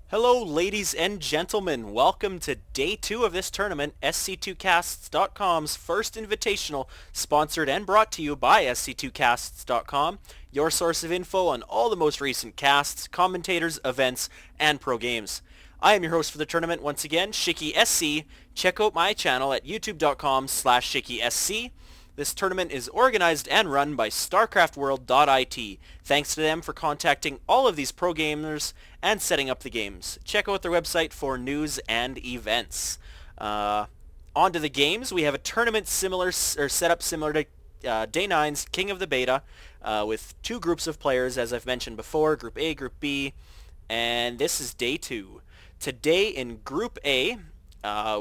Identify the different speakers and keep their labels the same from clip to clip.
Speaker 1: Hello ladies and gentlemen, welcome to day 2 of this tournament, SC2Casts.com's first invitational, sponsored and brought to you by SC2Casts.com, your source of info on all the most recent casts, commentators, events, and pro games. I am your host for the tournament once again, ShikiSC. Check out my channel at youtube.com/ShikiSC. This tournament is organized and run by starcraftworld.it. Thanks to them for contacting all of these pro gamers and setting up the games. Check out their website for news and events. On to the games. We have a tournament setup similar to Day 9's King of the Beta with two groups of players, as I've mentioned before, Group A, Group B, and this is Day 2. Today in Group A,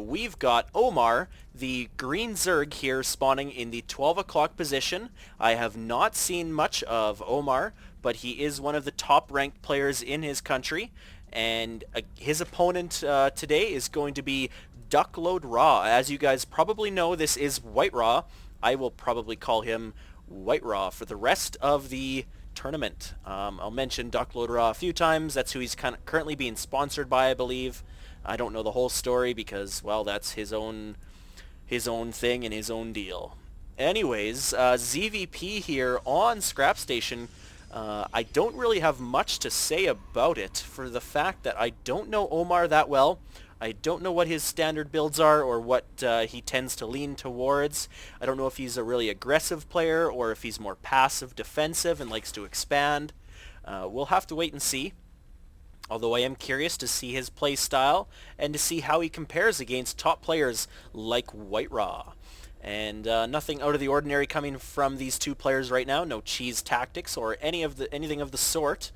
Speaker 1: we've got Omar, the green Zerg here, spawning in the 12 o'clock position. I have not seen much of Omar, but he is one of the top ranked players in his country, and his opponent today is going to be WhiteRa. As you guys probably know, this is WhiteRa. I will probably call him WhiteRa for the rest of the tournament. I'll mention WhiteRa a few times. That's who he's currently being sponsored by, I believe. I don't know the whole story because, well, that's his own thing and his own deal. Anyways, ZVP here on Scrap Station. I don't really have much to say about it for the fact that I don't know Omar that well. I don't know what his standard builds are or what he tends to lean towards. I don't know if he's a really aggressive player or if he's more passive defensive and likes to expand. We'll have to wait and see. Although I am curious to see his play style and to see how he compares against top players like WhiteRa. And nothing out of the ordinary coming from these two players right now. No cheese tactics or anything of the sort.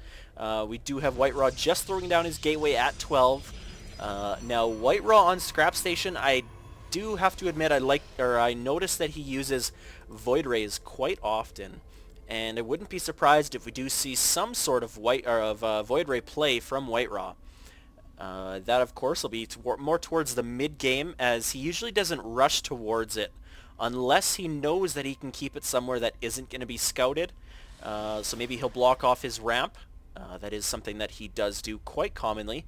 Speaker 1: We do have WhiteRa just throwing down his gateway at 12. Now WhiteRa on Scrap Station, I do have to admit I noticed that he uses Void Rays quite often. And I wouldn't be surprised if we do see some sort of Void Ray play from WhiteRa. That, of course, will be more towards the mid-game, as he usually doesn't rush towards it unless he knows that he can keep it somewhere that isn't going to be scouted. So maybe he'll block off his ramp. That is something that he does do quite commonly.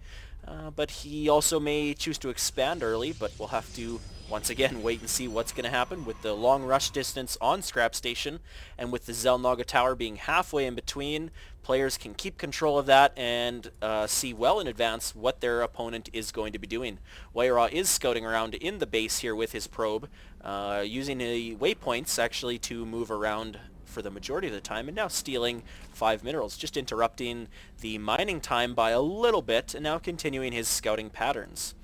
Speaker 1: But he also may choose to expand early, but we'll have to once again wait and see what's going to happen with the long rush distance on Scrap Station, and with the Xel'Naga Tower being halfway in between. Players can keep control of that and see well in advance what their opponent is going to be doing. WhiteRa is scouting around in the base here with his probe, using the waypoints actually to move around for the majority of the time, and now stealing 5 minerals, just interrupting the mining time by a little bit, and now continuing his scouting patterns.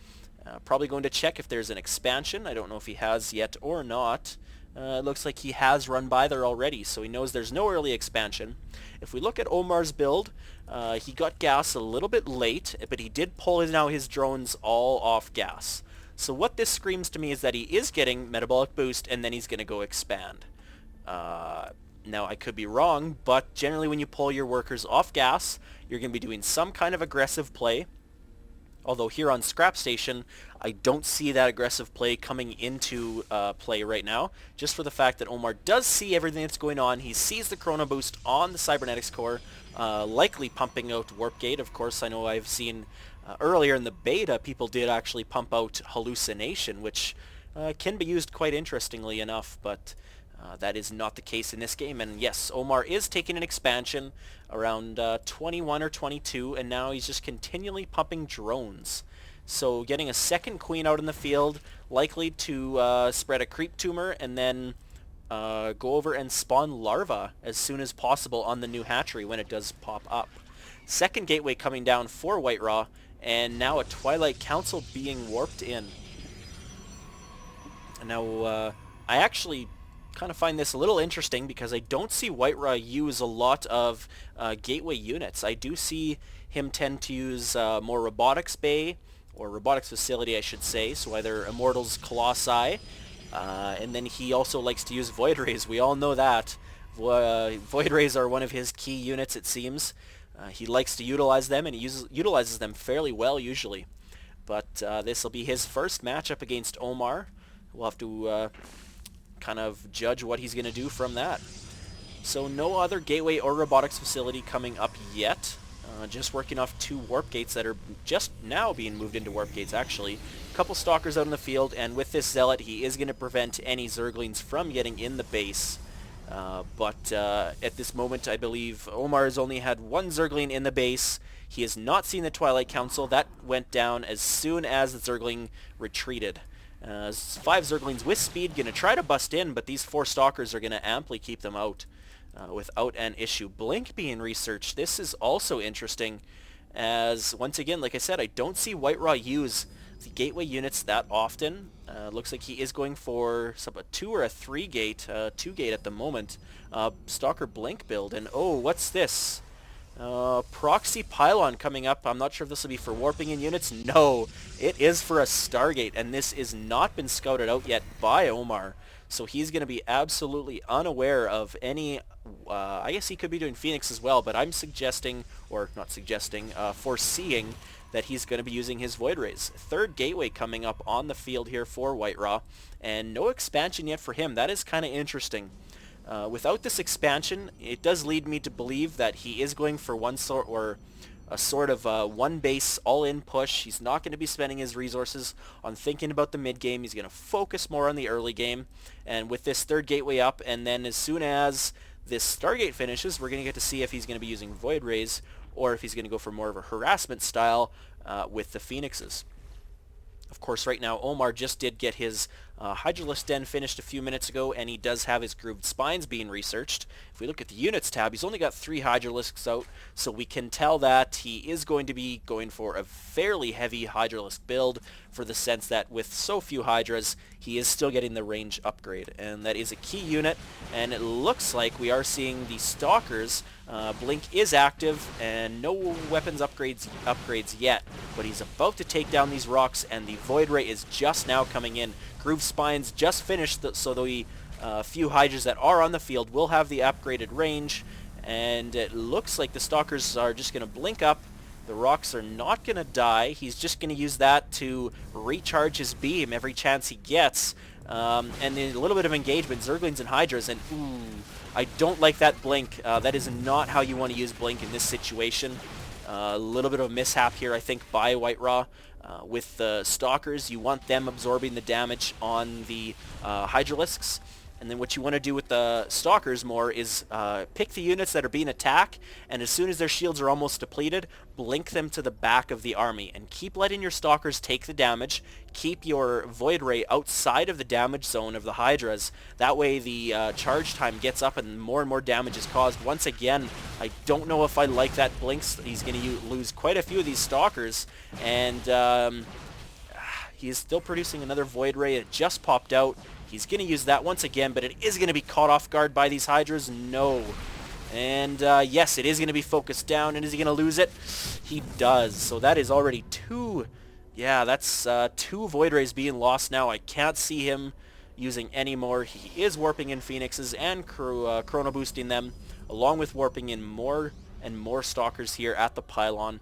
Speaker 1: Probably going to check if there's an expansion. I don't know if he has yet or not. It looks like he has run by there already, so he knows there's no early expansion. If we look at Omar's build, he got gas a little bit late, but he did pull his drones all off gas. So what this screams to me is that he is getting metabolic boost, and then he's going to go expand. Now, I could be wrong, but generally when you pull your workers off gas, you're going to be doing some kind of aggressive play. Although here on Scrap Station, I don't see that aggressive play coming into play right now, just for the fact that Omar does see everything that's going on. He sees the Chrono Boost on the Cybernetics core, likely pumping out Warp Gate. Of course, I know I've seen earlier in the beta, people did actually pump out Hallucination, which can be used quite interestingly enough, but that is not the case in this game. And yes, Omar is taking an expansion around 21 or 22, and now he's just continually pumping drones. So getting a second queen out in the field, likely to spread a creep tumor, and then go over and spawn larvae as soon as possible on the new hatchery when it does pop up. Second gateway coming down for WhiteRa, and now a Twilight Council being warped in. Now, I actually kind of find this a little interesting because I don't see WhiteRa use a lot of gateway units. I do see him tend to use more robotics bay, or robotics facility I should say, so either Immortals, Colossi, and then he also likes to use Void Rays. We all know that. Void Rays are one of his key units, it seems. He likes to utilize them, and he utilizes them fairly well usually. But this will be his first matchup against Omar. We'll have to kind of judge what he's going to do from that. So no other gateway or robotics facility coming up yet. Just working off 2 warp gates that are just now being moved into warp gates, actually. A couple stalkers out in the field, and with this zealot, he is going to prevent any zerglings from getting in the base. But at this moment, I believe Omar has only had 1 zergling in the base. He has not seen the Twilight Council. That went down as soon as the zergling retreated. 5 zerglings with speed going to try to bust in, but these 4 stalkers are going to amply keep them out. Without an issue. Blink being researched. This is also interesting, as once again, like I said, I don't see WhiteRa use the gateway units that often. Looks like he is going for a 2 or a 3 gate, 2 gate at the moment. Stalker Blink build, and oh, what's this? Proxy Pylon coming up. I'm not sure if this will be for warping in units. No, it is for a Stargate, and this is not been scouted out yet by Omar. So he's going to be absolutely unaware of any, I guess he could be doing Phoenix as well, but I'm suggesting, or not suggesting, foreseeing that he's going to be using his Void Rays. 3rd gateway coming up on the field here for WhiteRa, and no expansion yet for him. That is kind of interesting. Without this expansion, it does lead me to believe that he is going for a sort of one base all-in push. He's not going to be spending his resources on thinking about the mid-game. He's going to focus more on the early game. And with this 3rd gateway up, and then as soon as this Stargate finishes, we're going to get to see if he's going to be using Void Rays or if he's going to go for more of a harassment style with the Phoenixes. Of course, right now, Omar just did get his Hydralisk Den finished a few minutes ago, and he does have his Grooved Spines being researched. If we look at the Units tab, he's only got 3 Hydralisks out, so we can tell that he is going to be going for a fairly heavy Hydralisk build, for the sense that with so few Hydras, he is still getting the range upgrade, and that is a key unit, and it looks like we are seeing the Stalkers. Blink is active, and no weapons upgrades yet, but he's about to take down these rocks, and the Void Ray is just now coming in. Groove Spines just finished, so the few Hydras that are on the field will have the upgraded range, and it looks like the Stalkers are just going to blink up. The rocks are not going to die. He's just going to use that to recharge his beam every chance he gets. And then a little bit of engagement, Zerglings and Hydras, and ooh, I don't like that blink. That is not how you want to use blink in this situation. A little bit of a mishap here, I think, by WhiteRa. With the Stalkers, you want them absorbing the damage on the Hydralisks. And then what you want to do with the Stalkers more is pick the units that are being attacked, and as soon as their shields are almost depleted, blink them to the back of the army. And keep letting your Stalkers take the damage. Keep your Void Ray outside of the damage zone of the Hydras. That way the charge time gets up and more damage is caused. Once again, I don't know if I like that blinks. He's going to lose quite a few of these Stalkers, and he is still producing another Void Ray. It just popped out. He's going to use that once again, but it is going to be caught off guard by these Hydras. No. And yes, it is going to be focused down. And is he going to lose it? He does. So that is already 2. Yeah, that's 2 Void Rays being lost now. I can't see him using any more. He is warping in Phoenixes and chrono boosting them, along with warping in more and more Stalkers here at the pylon.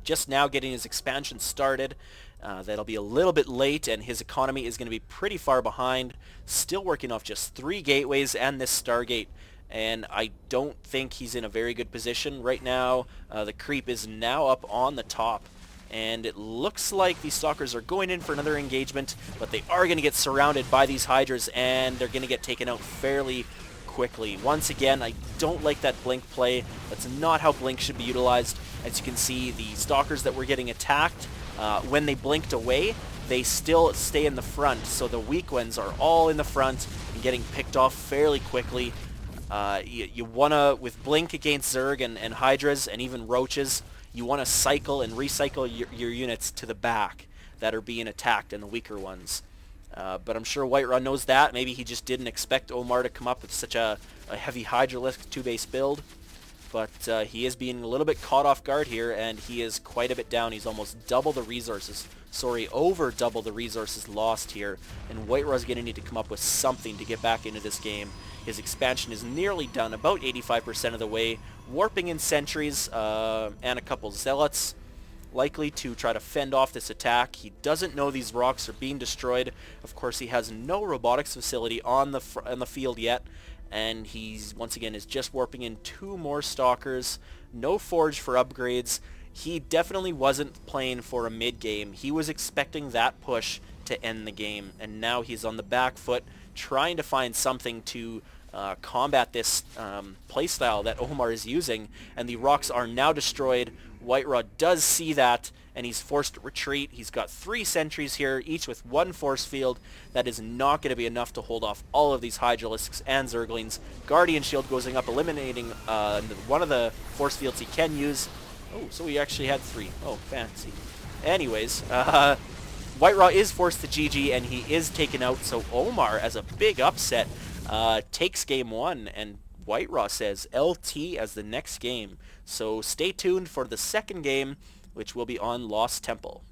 Speaker 1: Just now getting his expansion started. That'll be a little bit late, and his economy is going to be pretty far behind. Still working off just 3 gateways and this Stargate, and I don't think he's in a very good position right now. The creep is now up on the top, and it looks like these Stalkers are going in for another engagement, but they are going to get surrounded by these Hydras, and they're going to get taken out fairly quickly. Once again, I don't like that blink play. That's not how blink should be utilized. As you can see, the Stalkers that were getting attacked, when they blinked away, they still stay in the front, so the weak ones are all in the front and getting picked off fairly quickly. You want to, with blink against Zerg and Hydras and even Roaches, you want to cycle and recycle your units to the back that are being attacked and the weaker ones. But I'm sure WhiteRa knows that. Maybe he just didn't expect Omar to come up with such a heavy Hydralisk 2-base build. But he is being a little bit caught off guard here, and he is quite a bit down. He's almost double the resources. Sorry, over double the resources lost here. And WhiteRa's going to need to come up with something to get back into this game. His expansion is nearly done, about 85% of the way. Warping in sentries and a couple zealots, likely to try to fend off this attack. He doesn't know these rocks are being destroyed. Of course, he has no robotics facility on the field yet. and he's once again is just warping in 2 more Stalkers. No Forge for upgrades. He definitely wasn't playing for a mid game. He was expecting that push to end the game, and now he's on the back foot trying to find something to combat this playstyle that Omar is using, and the rocks are now destroyed. WhiteRa does see that, and he's forced to retreat. He's got 3 sentries here, each with 1 force field. That is not going to be enough to hold off all of these Hydralisks and Zerglings. Guardian Shield goes up, eliminating one of the force fields he can use. Oh, so he actually had 3. Oh, fancy. Anyways, WhiteRa is forced to GG, and he is taken out, so Omar, as a big upset, takes game 1, and WhiteRa says LT as the next game. So stay tuned for the second game, which will be on Lost Temple.